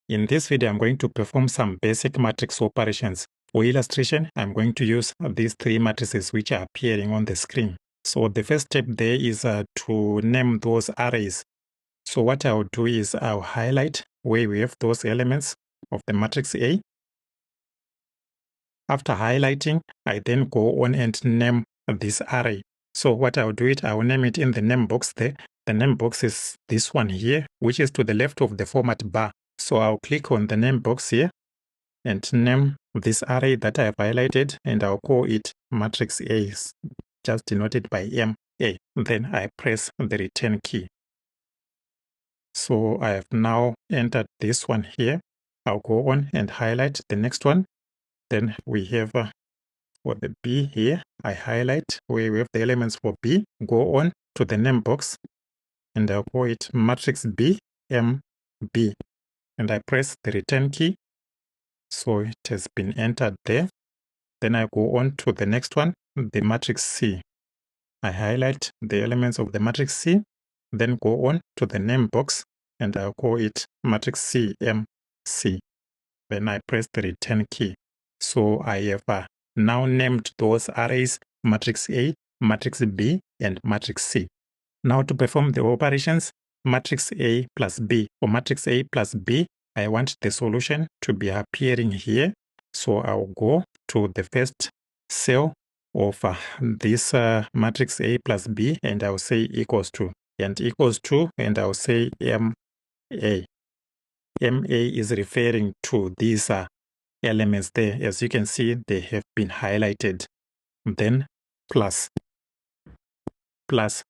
In this video, I'm going to perform some basic matrix operations. For illustration, I'm going to use these three matrices which are appearing on the screen. So the first step there is to name those arrays. So what I'll do is I'll highlight where we have those elements of the matrix A. After highlighting, I then go on and name this array. So what I'll do it, I'll name it in the name box there. The name box is this one here, which is to the left of the format bar. So I'll click on the name box here and name this array that I have highlighted, and I'll call it matrix A, just denoted by MA. Then I press the return key. So I have now entered this one here. I'll go on and highlight the next one. Then we have for the B here, I highlight where we have the elements for B, go on to the name box, and I'll call it matrix B, MB. And I press the return key. So it has been entered there. Then I go on to the next one, the matrix C. I highlight the elements of the matrix C, then go on to the name box, and I'll call it matrix CMC. Then I press the return key. So I have now named those arrays matrix A, matrix B, and matrix C. Now to perform the operations, matrix A plus B, or matrix A plus B, I want the solution to be appearing here. So I'll go to the first cell of this matrix A plus B, and I'll say equals to, and equals to, and I'll say MA. MA is referring to these elements there. As you can see, they have been highlighted. Then plus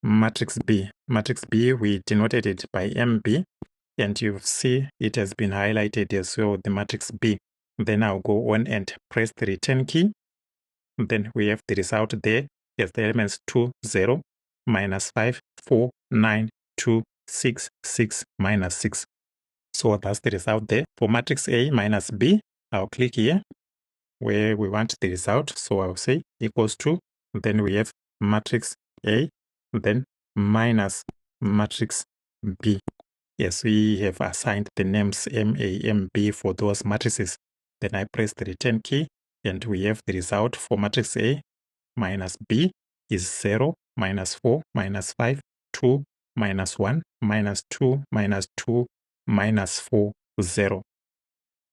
matrix B. Matrix B, we denoted it by MB, and you see it has been highlighted as well, the matrix B. Then I'll go on and press the return key. Then we have the result there as the elements 2, 0, minus 5, 4, 9, 2, 6, 6, minus 6. So that's the result there. For matrix A minus B, I'll click here where we want the result. So I'll say equals to, then we have matrix A, then minus matrix B. Yes, we have assigned the names MA, MB for those matrices. Then I press the return key, and we have the result for matrix A minus B is 0, minus 4, minus 5, 2, minus 1, minus 2, minus 2, minus 4, 0.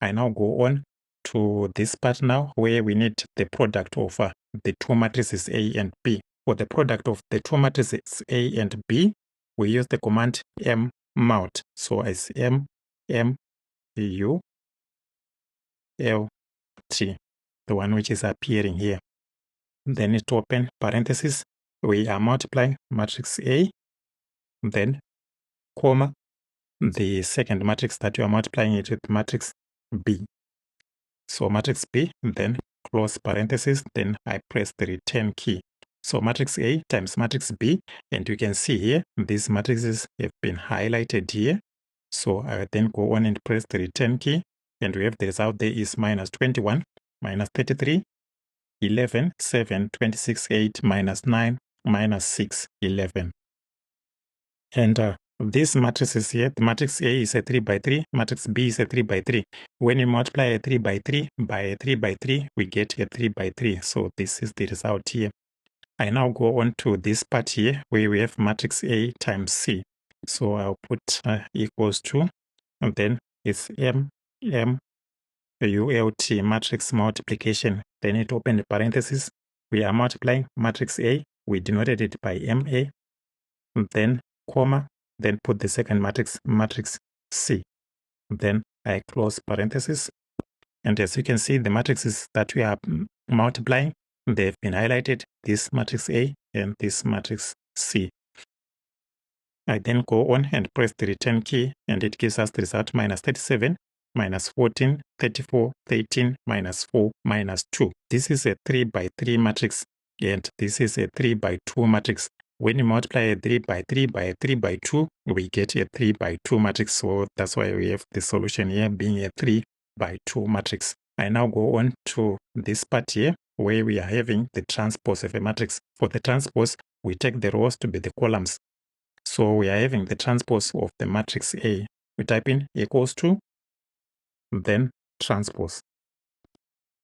I now go on to this part now where we need the product of the two matrices A and B. For the product of the two matrices A and B, we use the command mult. So it's MULT, the one which is appearing here. Then it open parentheses. We are multiplying matrix A, then comma, the second matrix that you are multiplying it with matrix B. So matrix B, then close parentheses, then I press the return key. So matrix A times matrix B, and you can see here, these matrices have been highlighted here. So I then go on and press the return key, and we have the result there is minus 21, minus 33, 11, 7, 26, 8, minus 9, minus 6, 11. And these matrices here, the matrix A is a 3 by 3, matrix B is a 3 by 3. When you multiply a 3 by 3 by a 3 by 3, we get a 3 by 3. So this is the result here. I now go on to this part here where we have matrix A times C. So I'll put equals to, and then it's MULT, matrix multiplication. Then it open the parentheses. We are multiplying matrix A. We denoted it by MA. Then comma. Then put the second matrix, matrix C. Then I close parentheses. And as you can see, the matrices that we are multiplying, they've been highlighted, this matrix A and this matrix C. I then go on and press the return key, and it gives us the result minus 37, minus 14, 34, 13, minus 4, minus 2. This is a 3 by 3 matrix, and this is a 3 by 2 matrix. When you multiply a 3 by 3 by a 3 by 2, we get a 3 by 2 matrix. So that's why we have the solution here being a 3 by 2 matrix. I now go on to this part here where we are having the transpose of a matrix. For the transpose, we take the rows to be the columns. So we are having the transpose of the matrix A. We type in equals to, then transpose.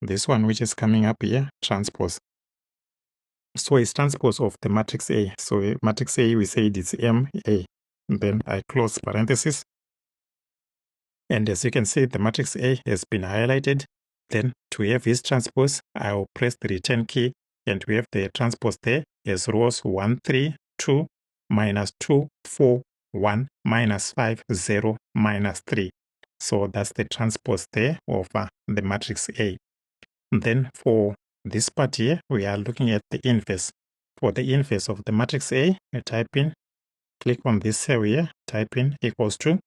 This one which is coming up here, transpose. So it's transpose of the matrix A. So matrix A, we said it's MA. Then I close parenthesis. And as you can see, the matrix A has been highlighted. Then to have its transpose, I'll press the return key, and we have the transpose there as rows 1, 3, 2, minus 2, 4, 1, minus 5, 0, minus 3. So that's the transpose there of the matrix A. Then for this part here, we are looking at the inverse. For the inverse of the matrix A, I type in, click on this cell here, type in equals to,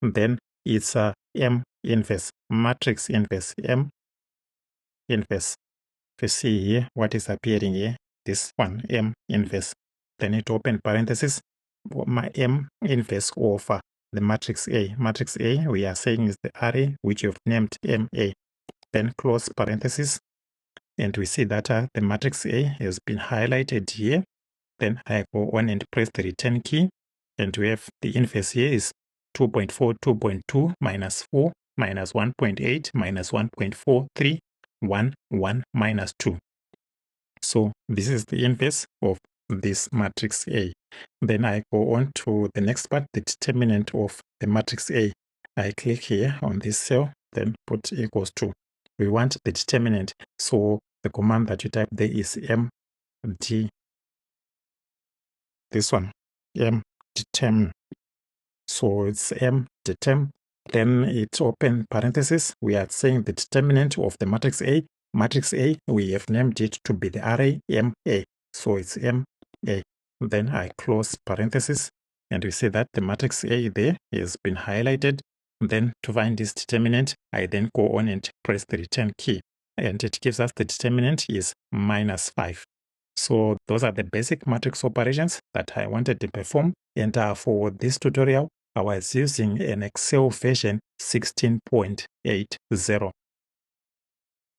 then it's M inverse, matrix inverse, M inverse. If you see here, what is appearing here, this one, M inverse. Then it open parenthesis, my M inverse of the matrix A. Matrix A, we are saying is the array which you've named MA. Then close parenthesis. And we see that the matrix A has been highlighted here. Then I go on and press the return key. And we have the inverse here is 2.4, 2.2, minus 4, minus 1.8, minus 1.43, 1, 1, minus 2. So this is the inverse of this matrix A. Then I go on to the next part, the determinant of the matrix A. I click here on this cell, then put equals to. We want the determinant. So the command that you type there is md, this one, mdeterm. So it's mdeterm. Then it's open parenthesis. We are saying the determinant of the matrix A. Matrix A, we have named it to be the array MA. So it's MA. Then I close parenthesis. And we see that the matrix A there has been highlighted. Then to find this determinant, I then go on and press the return key. And it gives us the determinant is minus 5. So those are the basic matrix operations that I wanted to perform. And for this tutorial, I was using an Excel version 16.80.